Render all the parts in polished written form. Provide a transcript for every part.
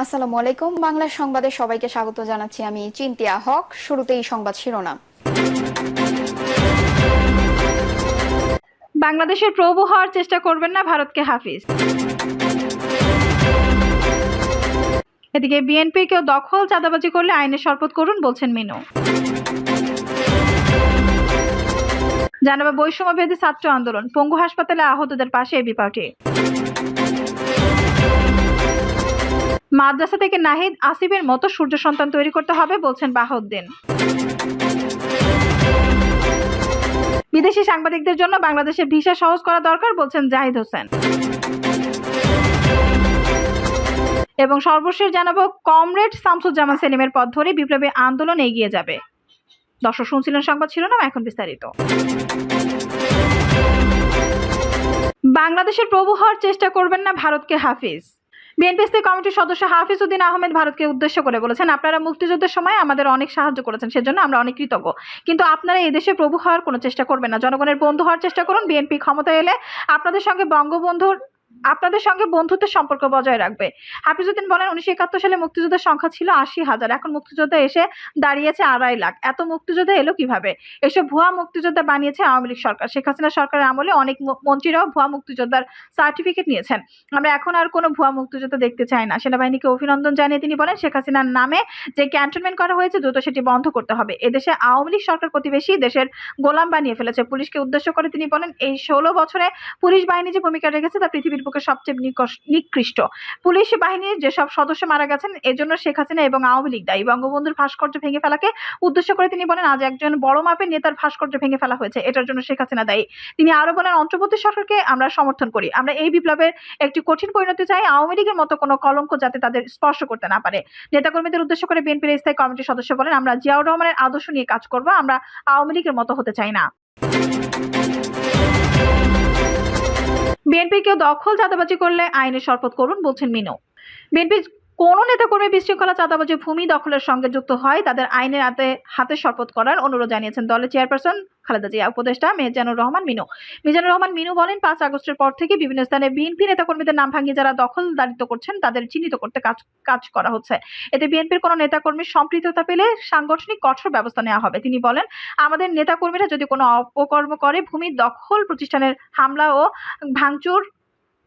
আসসালামু আলাইকুম। বাংলা সংবাদে সবাইকে স্বাগত জানাচ্ছি। আমি চিন্তিয়া হক। শুরুতেই সংবাদ শিরোনাম। বাংলাদেশের প্রভু হওয়ার চেষ্টা করবেন না ভারতকে হাফিজ। এদিকে বিএনপি কেউ দখল চাঁদাবাজি করলে আইনের শপথ করুন বলছেন মিনু। জানাবে বৈষম্য বিরোধী ছাত্র আন্দোলন, পঙ্গু হাসপাতালে আহতদের পাশে এবি পার্টি। মাদ্রাসা থেকে নাহিদ আসিফের মতো সূর্য সন্তান তৈরি করতে হবে বলছেন বাহাউদ্দিন। বিদেশি সাংবাদিকদের জন্য বাংলাদেশের ভিসা সহজ করা দরকার বলছেন জাহিদ হোসেন। এবং সর্বশেষ জানাবো কমরেড শামসুজ্জামান সেলিমের পথ ধরে বিপ্লবী আন্দোলন এগিয়ে যাবে। দর্শক শুনছিলেন সংবাদ শিরোনাম, এখন বিস্তারিত। বাংলাদেশের প্রভু হওয়ার চেষ্টা করবেন না ভারতকে হাফিজ। বিএনপি স্থায়ী কমিটির সদস্য হাফিজ উদ্দিন আহমেদ ভারতকে উদ্দেশ্য করে বলেছেন, আপনারা মুক্তিযুদ্ধের সময় আমাদের অনেক সাহায্য করেছেন, সেজন্য আমরা অনেক কৃতজ্ঞ। কিন্তু আপনারা এই দেশে প্রভু হওয়ার কোনো চেষ্টা করবেন না, জনগণের বন্ধু হওয়ার চেষ্টা করুন। বিএনপি ক্ষমতায় এলে আপনাদের সঙ্গে বন্ধুত্বের সম্পর্ক বজায় রাখবে। হাফিজউদ্দিন বলেন, 1971 সালে মুক্তিযোদ্ধার সংখ্যা ছিল 80,000, এখন মুক্তিযোদ্ধা এসে দাঁড়িয়েছে 2.5 লাখ। এত মুক্তিযোদ্ধা এলো কিভাবে? এসব ভুয়া মুক্তিযোদ্ধা বানিয়েছে আওয়ামী লীগ সরকার। শেখ হাসিনা সরকারের আমলে অনেক মন্ত্রীরাও ভুয়া মুক্তিযোদ্ধার সার্টিফিকেট নিয়েছেন। আমরা এখন আর কোনো ভুয়া মুক্তিযোদ্ধা দেখতে চাই না। সেনাবাহিনীকে অভিনন্দন জানিয়ে তিনি বলেন, শেখ হাসিনার নামে যে ক্যান্টনমেন্ট করা হয়েছে দ্রুত সেটি বন্ধ করতে হবে। এদেশে আওয়ামী লীগ সরকার প্রতিবেশী দেশের গোলাম বানিয়ে ফেলেছে। পুলিশকে উদ্দেশ্য করে তিনি বলেন, এই 16 বছরে পুলিশ বাহিনী যে ভূমিকা রেখেছে তা পৃথিবীর বুকে সবচেয়ে নিকৃষ্ট। পুলিশ বাহিনীর যেসব সদস্য মারা গেছেন এজন্য শেখ হাসিনা এবং আওয়ামী লীগ দায়ী। বঙ্গবন্ধুর ভাস্কর্য ভেঙে ফেলাকে উদ্দেশ্য করে তিনি বলেন, আজ একজন বড় মাপের নেতার ভাস্কর্য ভেঙে ফেলা হয়েছে, এটার জন্য শেখ হাসিনা দায়ী। তিনি আরো বলেন, অন্তর্বর্তী সরকারকে আমরা সমর্থন করি। আমরা এই বিপ্লবের একটি কঠিন পরিণতি চাই, আওয়ামী লীগের মতো কোনো কলঙ্ক যাতে তাদের স্পর্শ করতে না পারে। নেতাকর্মীদের উদ্দেশ্য করে বিএনপির স্থায়ী কমিটির সদস্য বলেন, আমরা জিয়াউর রহমানের আদর্শ নিয়ে কাজ করব, আমরা আওয়ামী লীগের মতো হতে চাই না। বিএনপি কেউ দখল চাঁদাবাজি করলে আইনের শপথ করুন বলছেন মিনু। বিএনপি কোন নেতাকর্মী বিশৃঙ্খলা চাঁদাবাজি ভূমি দখলের সঙ্গে যুক্ত হয় তাদের আইনের হাতে শপথ করার অনুরোধ জানিয়েছেন দলের চেয়ারপারসন খালেদা জিয়া। উপদেষ্টা মিজানুর রহমান মিনু বলেন, 5 আগস্টের পর থেকে বিভিন্ন স্থানে বিএনপি নেতাকর্মীদের নাম ভাঙিয়ে যারা দখলদারিত্ব করছেন তাদের চিহ্নিত করতে কাজ করা হচ্ছে। এতে বিএনপির কোনো নেতাকর্মীর সম্পৃক্ততা পেলে সাংগঠনিক কঠোর ব্যবস্থা নেওয়া হবে। তিনি বলেন, আমাদের নেতাকর্মীরা যদি কোনো অপকর্ম করে, ভূমি দখল, প্রতিষ্ঠানের হামলা ও ভাঙচুর,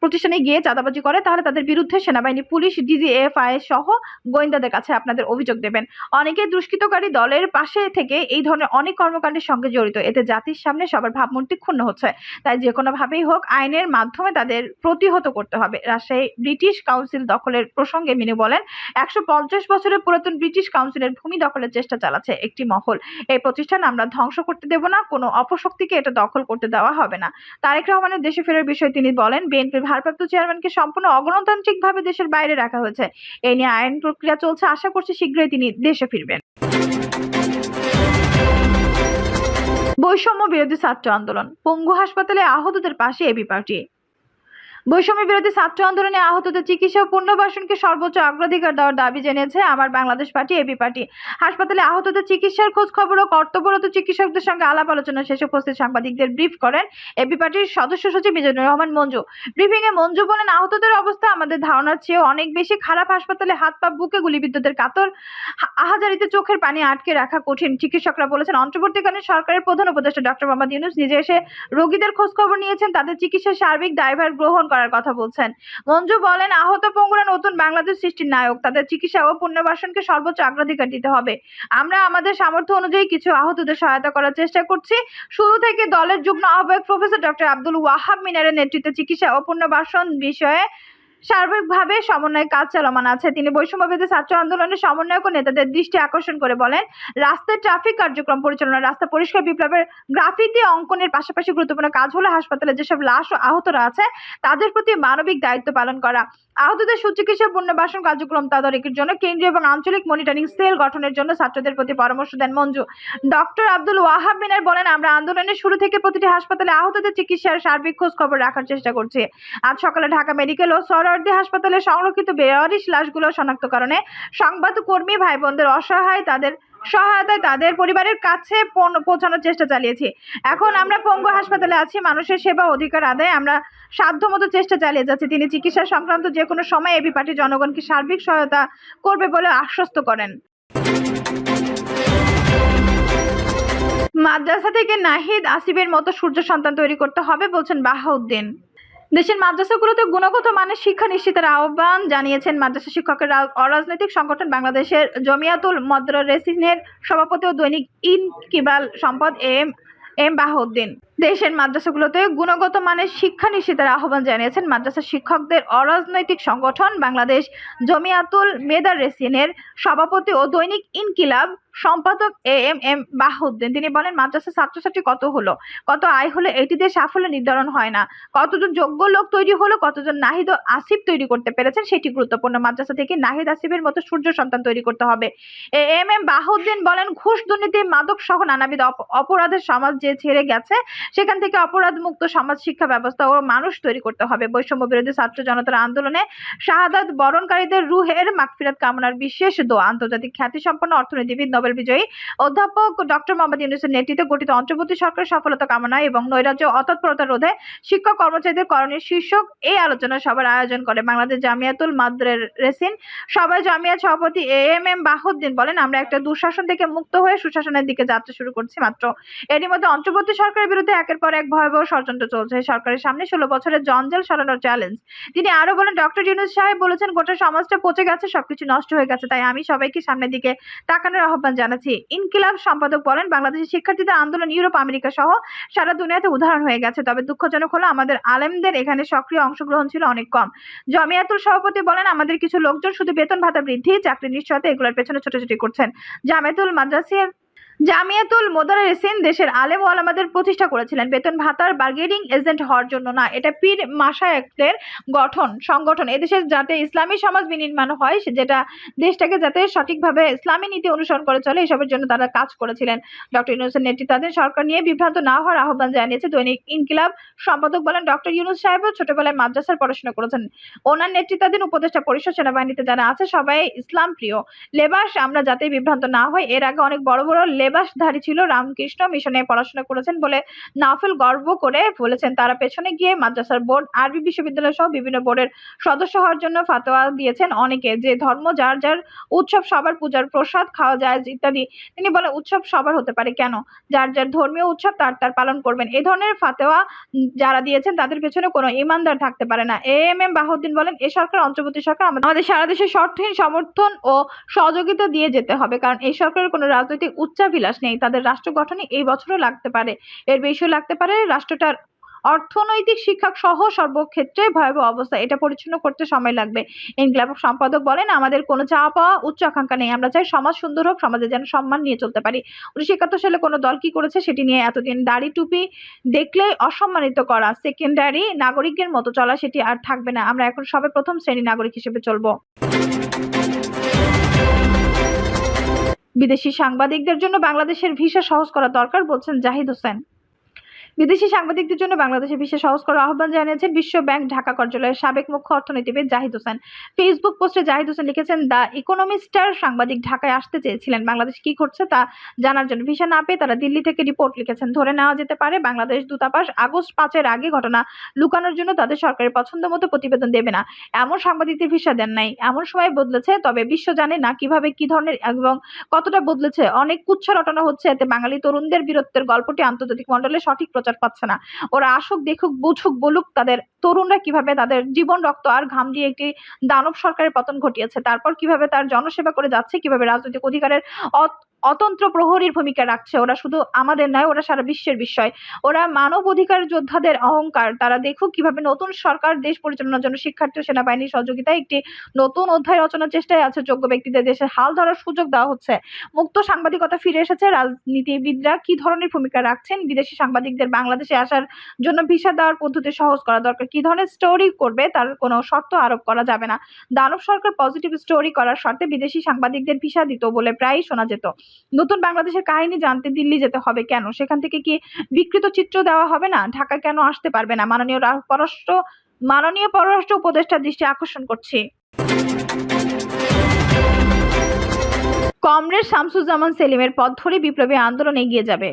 প্রতিষ্ঠানে গিয়ে চাঁদাবাজি করে, তাহলে তাদের বিরুদ্ধে সেনাবাহিনী, পুলিশ, ডিজিএফআই সহ গোয়েন্দাদের কাছে আপনাদের অভিযোগ দেবেন। অনেকে দুষ্কৃতকারী দলের পাশে থেকে এই ধরনের অনেক কর্মকাণ্ডের সঙ্গে জড়িত। এতে জাতির সামনে সবার ভাবমূর্তি ক্ষুণ্ণ হচ্ছে। তাই যে কোনোভাবেই হোক আইনের মাধ্যমে তাদের প্রতিহত করতে হবে। রাজশাহী ব্রিটিশ কাউন্সিল দখলের প্রসঙ্গে মিনু বলেন, 150 বছরের পুরাতন ব্রিটিশ কাউন্সিলের ভূমি দখলের চেষ্টা চালাচ্ছে একটি মহল। এই প্রতিষ্ঠান আমরা ধ্বংস করতে দেব না, কোনো অপশক্তিকে এটা দখল করতে দেওয়া হবে না। তারেক রহমানের দেশে ফেরার বিষয়ে তিনি বলেন, বিএনপির ভারপ্রাপ্ত চেয়ারম্যানকে সম্পূর্ণ অগণতান্ত্রিকভাবে দেশের বাইরে রাখা হয়েছে। এই নিয়ে আইন প্রক্রিয়া চলছে, আশা করছি শীঘ্রই তিনি দেশে ফিরবেন। বৈষম্য বিরোধী ছাত্র আন্দোলন, পঙ্গু হাসপাতালে আহতদের পাশে এবি পার্টি। বৈষম্য বিরোধী ছাত্র আন্দোলনে আহতদের চিকিৎসা ও পুনর্বাসনকে সর্বোচ্চ অগ্রাধিকার দেওয়ার দাবি জানিয়েছে আমার বাংলাদেশ পার্টি এবি পার্টি। হাসপাতালে আহতদের চিকিৎসার খোঁজ খবর ও কর্তব্যরত চিকিৎসকদের সঙ্গে আলাপ আলোচনা শেষে উপস্থিত সাংবাদিকদের ব্রিফ করেন এবি পার্টির সদস্য সচিব মিজানুর রহমান মঞ্জু। ব্রিফিং এ মঞ্জু বলেন, আহতদের অবস্থা আমাদের ধারণার চেয়ে অনেক বেশি খারাপ। হাসপাতালে হাত পা, বুকে গুলিবিদ্ধদের কাতর আহাজারিতে চোখের পানি আটকে রাখা কঠিন। চিকিৎসকরা বলেছেন, অন্তর্বর্তীকালীন সরকারের প্রধান উপদেষ্টা ডক্টর মোহাম্মদ ইউনূস নিজে এসে রোগীদের খোঁজ খবর নিয়েছেন, তাদের চিকিৎসার সার্বিক দায়ভার গ্রহণ করার কথা বলছেন। মঞ্জু বলেন, আহত পঙ্গুরা নতুন বাংলাদেশ সৃষ্টির নায়ক, তাদের চিকিৎসা ও পুনর্বাসনকে সর্বোচ্চ অগ্রাধিকার দিতে হবে। আমরা আমাদের সামর্থ্য অনুযায়ী কিছু আহতদের সহায়তা করার চেষ্টা করছি। শুরু থেকে দলের যুগ্ম আহ্বায়ক প্রফেসর ডক্টর আব্দুল ওয়াহাব মিনারের নেতৃত্বে চিকিৎসা ও পুনর্বাসন বিষয়ে সার্বিকভাবে সমন্বয় কাজ চলমান আছে। তিনি বৈষম্য বিরোধী ছাত্র আন্দোলনের সমন্বয়ক ও নেতাদের দৃষ্টি আকর্ষণ করে বলেন, রাস্তায় ট্রাফিক কার্যক্রম পরিচালনা, রাস্তা পরিষ্কার, বিপ্লবের গ্রাফিতি অঙ্কনের পাশাপাশি গুরুত্বপূর্ণ কাজ হলো হাসপাতালে যেসব লাশ ও আহতরা আছে তাদের প্রতি মানবিক দায়িত্ব পালন করা। আহতদের সুচিকিৎসা পুনর্বাসন কার্যক্রম তদারকির জন্য কেন্দ্রীয় এবং আঞ্চলিক মনিটরিং সেল গঠনের জন্য ছাত্রদের প্রতি পরামর্শ দেন মঞ্জু। ডক্টর আব্দুল ওয়াহাব মিনার বলেন, আমরা আন্দোলনের শুরু থেকে প্রতিটি হাসপাতালে আহতদের চিকিৎসার সার্বিক খোঁজ খবর রাখার চেষ্টা করছি। আজ সকালে ঢাকা মেডিকেল ও সরওয়ার্দী হাসপাতালে সংরক্ষিত 42 লাশগুলো শনাক্তকরণে সংবাদকর্মী ভাই বোনদের অসহায় তাদের সহায়তায় তাদের পরিবারের কাছে পৌঁছানোর চেষ্টা চালিয়েছি। এখন আমরা পঙ্গু হাসপাতালে আছি, মানুষের সেবা অধিকার আদায়ে আমরা সাধ্যমতো চেষ্টা চালিয়ে যাচ্ছি। তিনি চিকিৎসা সংক্রান্ত যে কোনো সময় এবি পার্টি জনগণকে সার্বিক সহায়তা করবে বলে আশ্বস্ত করেন। মাদ্রাসা থেকে নাহিদ আসিফের মতো সূর্য সন্তান তৈরি করতে হবে বলছেন বাহাউদ্দিন। দেশের মাদ্রাসাগুলোতে গুণগত মানের শিক্ষা নিশ্চিতের আহ্বান জানিয়েছেন মাদ্রাসা শিক্ষকের অরাজনৈতিক সংগঠন বাংলাদেশের জমিয়াতুল মদরেসিনের সভাপতি ও দৈনিক ইনকিলাব সম্পাদক এম বাহাউদ্দিন। দেশের মাদ্রাসাগুলোতে গুণগত মানের শিক্ষা নিশ্চিতের আহ্বান জানিয়েছেন মাদ্রাসা শিক্ষকদের অরাজনৈতিক সংগঠন বাংলাদেশ জমিয়াতুল মেদারেসিনের সভাপতি ও দৈনিক ইনকিলাব সম্পাদক এম বাহাউদ্দিন। তিনি বলেন, মাদ্রাসা ছাত্রছাত্রী কত হলো, কত আয় হলো, এটি দিয়ে সাফল্য নির্ধারণ হয় না। কতজন যোগ্য লোক তৈরি হলো, কতজন নাহিদ ও আসিফ তৈরি করতে পেরেছেন সেটি গুরুত্বপূর্ণ। মাদ্রাসা থেকে নাহিদ আসিফের মতো সূর্য সন্তান তৈরি করতে হবে। এম বাহাউদ্দিন বলেন, ঘুষ, দুর্নীতি, মাদক সহ নানাবিধ অপরাধের সমাজ যে ছেড়ে গেছে সেখান থেকে অপরাধ মুক্ত সমাজ, শিক্ষা ব্যবস্থা ও মানুষ তৈরি করতে হবে। বৈষম্য বিরোধী ছাত্র জনতার আন্দোলনে শাহাদাত বরণকারীদের রুহের মাগফিরাত কামনার বিশেষ দোয়া। আন্তর্জাতিক খ্যাতিসম্পন্ন অর্থনীতিবিদ, নোবেল বিজয়ী অধ্যাপক ডক্টর মোহাম্মদ ইউনূসের নেতৃত্বে গঠিত অন্তর্বর্তী সরকারের সফলতা কামনা এবং নৈরাজ্য অতৎপরতা রোধে শিক্ষক কর্মচারীদের করণীয় শীর্ষক এই আলোচনা সভার আয়োজন করে বাংলাদেশ জামিয়াতুল মাদরেসিন। সভায় জামিয়াত সভাপতি এম বাহাউদ্দিন বলেন, আমরা একটা দুঃশাসন থেকে মুক্ত হয়ে সুশাসনের দিকে যাত্রা শুরু করছি মাত্র। এরই মধ্যে অন্তর্বর্তী সরকারের বিরুদ্ধে একের পর এক ভয়াবহ ষড়যন্ত্র চলছে। সরকারের সামনে 16 বছরের জঞ্জাল সরানোর চ্যালেঞ্জ। তিনি আরো বলেন, ডক্টর ইউনূস সাহেব বলেছেন, গোটা সমাজটা পচে গেছে, সবকিছু নষ্ট হয়ে গেছে, তাই আমি সবাইকে সামনের দিকে তাকানোর আহ্বান জানাচ্ছি। ইনকিলাব সম্পাদক বলেন, বাংলাদেশের শিক্ষার্থীদের আন্দোলন ইউরোপ, আমেরিকা সহ সারা দুনিয়াতে উদাহরণ হয়ে গেছে। তবে দুঃখজনক হলো আমাদের আলেমদের এখানে সক্রিয় অংশগ্রহণ ছিল অনেক কম। জমিয়াতুল সভাপতি বলেন, আমাদের কিছু লোকজন শুধু বেতন ভাতা বৃদ্ধি, চাকরির নিশ্চয়তা এগুলোর পেছনে ছোটাছুটি করছেন। জামিয়াতুল মোদারেসিন দেশের আলেম ও আলেমাদের প্রতিষ্ঠা করেছিলেন বেতন ভাতার বার্গেনিং এজেন্ট হওয়ার জন্য না। এটা পীর মাশায়েখদের সংগঠন। এদেশে যাতে ইসলামী সমাজ বিনির্মাণ হয়, যেটা দেশটাকে যাতে সঠিকভাবে ইসলামী নীতি অনুসরণ করে চলে, এসবের জন্য তারা কাজ করেছিলেন। ডক্টর ইউনূসের নেতৃত্বাধীন সরকার নিয়ে বিভ্রান্ত না হওয়ার আহ্বান জানিয়েছে দৈনিক ইনকিলাব সম্পাদক বলেন, ডক্টর ইউনূস সাহেবও ছোটবেলায় মাদ্রাসার পড়াশোনা করেছেন। ওনার নেতৃত্বাধীন উপদেষ্টা পরিষদ, সেনাবাহিনীতে যারা আছে সবাই ইসলাম প্রিয়। লেবাস, আমরা যাতে বিভ্রান্ত না হয়, এর আগে অনেক বড় বড় লেবাসধারী ছিল, রামকৃষ্ণ মিশনে পড়াশোনা করেছেন বলে নাফিল গর্ব করে বলেছেন। তারা পেছনে গিয়ে মাদ্রাসার বোর্ড, আরবি বিশ্ববিদ্যালয় সহ বিভিন্ন বোর্ডের সদস্য হওয়ার জন্য ফতোয়া দিয়েছেন অনেকে, যে ধর্ম যার যার, উৎসব সবার, পূজার প্রসাদ খাওয়া যায় ইত্যাদি। তিনি বলেন, উৎসব সবার হতে পারে কেন, যার যার ধর্মীয় উৎসব তার পালন করবেন। এই ধরনের ফতোয়া যারা দিয়েছেন তাদের পেছনে কোনো ইমানদার থাকতে পারে না। এম বাহাউদ্দিন বলেন, এ সরকার, অন্তর্বর্তী সরকার আমাদের সারা দেশে শর্তহীন সমর্থন ও সহযোগিতা দিয়ে যেতে হবে, কারণ এই সরকারের কোনো রাজনৈতিক উচ্চাভিলাষ নেই। তাদের রাষ্ট্র গঠনে এই বছরও লাগতে পারে, এর বেশিও লাগতে পারে। রাষ্ট্রটার অর্থনৈতিক, শিক্ষা সহ সর্বক্ষেত্রে ভয়াবহ অবস্থা, এটা পরিচ্ছন্ন করতে সময় লাগবে। ইনকিলাব সম্পাদক বলেন, আমাদের কোনো চাওয়া পাওয়া, উচ্চ আকাঙ্ক্ষা নেই। আমরা চাই সমাজ সুন্দর হোক, সমাজে যেন সম্মান নিয়ে চলতে পারি। 1971 সালে কোনো দল কি করেছে সেটি নিয়ে এতদিন দাড়ি টুপি দেখলে অসম্মানিত করা, সেকেন্ডারি নাগরিকের মতো চলা, সেটি আর থাকবে না। আমরা এখন সবে প্রথম শ্রেণী নাগরিক হিসেবে চলবো। বিদেশি সাংবাদিকদের জন্য বাংলাদেশের ভিসা সহজ করা দরকার বলছেন জাহিদ হোসেন। বিদেশি সাংবাদিকদের জন্য বাংলাদেশে ভিসা সহজ করার আহ্বান জানিয়েছেন বিশ্ব ব্যাংক ঢাকা কার্যালয়ের সাবেক মুখ্য অর্থনীতিবিদ জাহিদ হোসেন। ফেসবুক পোস্টে জাহিদ হোসেন লিখেছেন, দ্য ইকোনমিস্টার সাংবাদিক ঢাকায় আসতে চেয়েছিলেন, বাংলাদেশ কি ঘটছে তা জানার জন্য। ভিসা না পেয়ে তারা দিল্লি থেকে রিপোর্ট লিখেছেন। ধরে নেওয়া যেতে পারে বাংলাদেশ দূতাবাস আগস্ট 5-এর আগে ঘটনা লুকানোর জন্য তাদের সরকারের পছন্দ মতো প্রতিবেদন দেবে না, এমন সাংবাদিকদের ভিসা দেন নাই। এমন সময় বদলেছে, তবে বিশ্ব জানে না কিভাবে, কি ধরনের এবং কতটা বদলেছে। অনেক কুচ্ছা রটানো হচ্ছে, এতে বাঙালি তরুণদের বীরত্বের গল্পটি আন্তর্জাতিক মণ্ডলে সঠিক প্রচার পাচ্ছে না। ওরা আসুক, দেখুক, বুঝুক, বলুক তাদের তরুণরা কিভাবে তাদের জীবন, রক্ত আর ঘাম দিয়ে একটি দানব সরকারের পতন ঘটিয়েছে, তারপর কিভাবে তার জনসেবা করে যাচ্ছে, কিভাবে রাজনৈতিক অধিকারের অতন্ত্র প্রহরীর ভূমিকা রাখছে। ওরা শুধু আমাদের নয়, ওরা সারা বিশ্বের বিষয়। ওরা মানব অধিকার যোদ্ধাদের অহংকার। তারা দেখুক কিভাবে নতুন সরকার দেশ পরিচালনার জন্য শিক্ষার্থী ও সেনাবাহিনীর সহযোগিতায় একটি নতুন অধ্যায় রচনার চেষ্টায় আছে। যোগ্য ব্যক্তিদের দেশের হাল ধরার সুযোগ দেওয়া হচ্ছে। মুক্ত সাংবাদিকতা ফিরে এসেছে। রাজনীতিবিদরা কি ধরনের ভূমিকা রাখছেন, বিদেশি সাংবাদিকদের বাংলাদেশে আসার জন্য ভিসা দেওয়ার পদ্ধতি সহজ করা দরকার। কি ধরনের স্টোরি করবে তার কোনো শর্ত আরোপ করা যাবে না। দানব সরকার পজিটিভ স্টোরি করার শর্তে বিদেশি সাংবাদিকদের ভিসা দিত বলে প্রায়ই শোনা যেত। নতুন বাংলাদেশের কাহিনী জানতে দিল্লি যেতে হবে কেন? সেখান থেকে কি বিকৃত চিত্র দেওয়া হবে না? ঢাকা কেন আসতে পারবে না? মাননীয় পররাষ্ট্র উপদেষ্টার দৃষ্টি আকর্ষণ করছি। কমরেড শামসুজ্জামান সেলিমের পথ ধরে বিপ্লবী আন্দোলন এগিয়ে যাবে।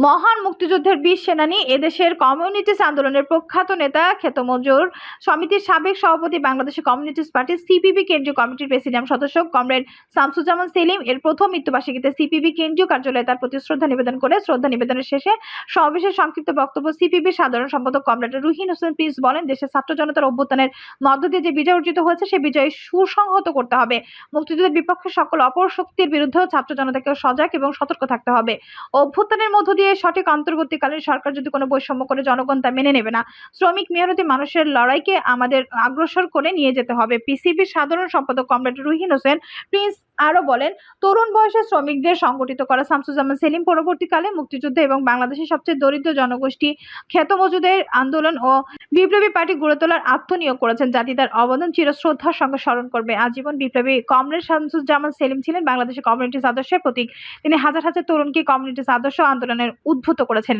মহান মুক্তিযুদ্ধের বীর সেনানী, এদেশের কমিউনিস্ট আন্দোলনের প্রখ্যাত নেতা, খ্যাত মজুর সমিতির সাবেক সভাপতি, বাংলাদেশের কমিউনিস্ট পার্টি সিপিবি কেন্দ্রীয় কমিটির প্রেসিডিয়াম সদস্য কমরেড শামসুজ্জামান সেলিম এর প্রথম মৃত্যুবার্ষিকীতে সিপিবি কেন্দ্রীয় কার্যালয়ে তার প্রতি শ্রদ্ধা নিবেদন করে শ্রদ্ধা নিবেদনের শেষে সমাবেশের সংক্ষিপ্ত বক্তব্য সিপিবি সাধারণ সম্পাদক কমরেড রুহিন হোসেন প্রিন্স বলেন, দেশের ছাত্র জনতার অভ্যুত্থানের মধ্য দিয়ে যে বিজয় অর্জিত হয়েছে সে বিজয় সুসংহত করতে হবে। মুক্তিযুদ্ধের বিপক্ষে সকল অপশক্তির বিরুদ্ধেও ছাত্র জনতাকে সজাগ এবং সতর্ক থাকতে হবে। অভ্যুত্থানের মধ্য দিয়ে সঠিক অন্তর্বর্তীকালীন সরকার যদি কোনো বৈষম্য করে জনগণ তা মেনে নেবে না। শ্রমিক মেহনতি মানুষের লড়াইকে আমাদের অগ্রসর করে নিয়ে যেতে হবে। পিসিবির সাধারণ সম্পাদক কমরেড রুহিন হোসেন প্রিন্স আরো বলেন, তরুণ বয়সে শ্রমিকদের সংগঠিত করা শামসুজ্জামান সেলিম পরবর্তীকালে মুক্তিযুদ্ধ এবং বাংলাদেশের সবচেয়ে দরিদ্র জনগোষ্ঠী খ্যাত মজুদের আন্দোলন ও বিপ্লবী পার্টি গড়ে তোলার আত্মনিয়োগ করেছেন, জাতি তার অবদান চিরশ্রদ্ধার সঙ্গে স্মরণ করবে। আজীবন বিপ্লবী কমরেড শামসুজ্জামান সেলিম ছিলেন বাংলাদেশের কমিউনিস্ট আদর্শের প্রতীক। তিনি হাজার হাজার তরুণকে কমিউনিস্ট আদর্শ আন্দোলনের উদ্বুদ্ধ করেছেন।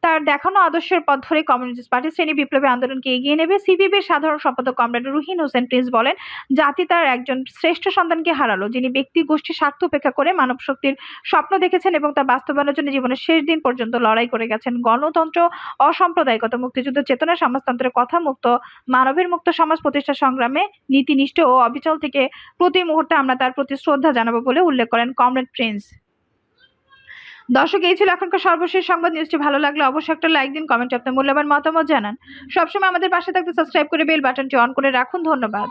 তার দেখানো আদর্শের পথ ধরে কমিউনিস্ট পার্টি শ্রেণী বিপ্লবী আন্দোলনকে এগিয়ে নেবে। সিপিবির সাধারণ সম্পাদক কমরেড রুহিন হোসেন প্রিন্স বলেন, জাতি তার একজন শ্রেষ্ঠ সন্তানকে হারালো, যিনি ব্যক্তি গোষ্ঠী স্বার্থ উপেক্ষা করে মানব শক্তির স্বপ্ন দেখেছেন এবং তা বাস্তবায়নের জন্য জীবনের শেষ দিন পর্যন্ত লড়াই করে গেছেন। গণতন্ত্র, অসাম্প্রদায়িকতা, মুক্তিযুদ্ধ চেতনা, সমাজতন্ত্রের কথা মুক্ত, মানবের মুক্ত সমাজ প্রতিষ্ঠার সংগ্রামে নীতিনিষ্ঠ ও অবিচল থেকে প্রতি মুহূর্তে আমরা তার প্রতি শ্রদ্ধা জানাবো বলে উল্লেখ করেন কমরেড প্রিন্স। দর্শক, এই ছিল এখনকার সর্বশেষ সংবাদ। নিউজটি ভালো লাগলে অবশ্যই একটা লাইক দিন, কমেন্টে আপনার মূল্যবান মতামত জানান। সবসময় আমাদের পাশে থাকতে সাবস্ক্রাইব করে বেল বাটনটি অন করে রাখুন। ধন্যবাদ।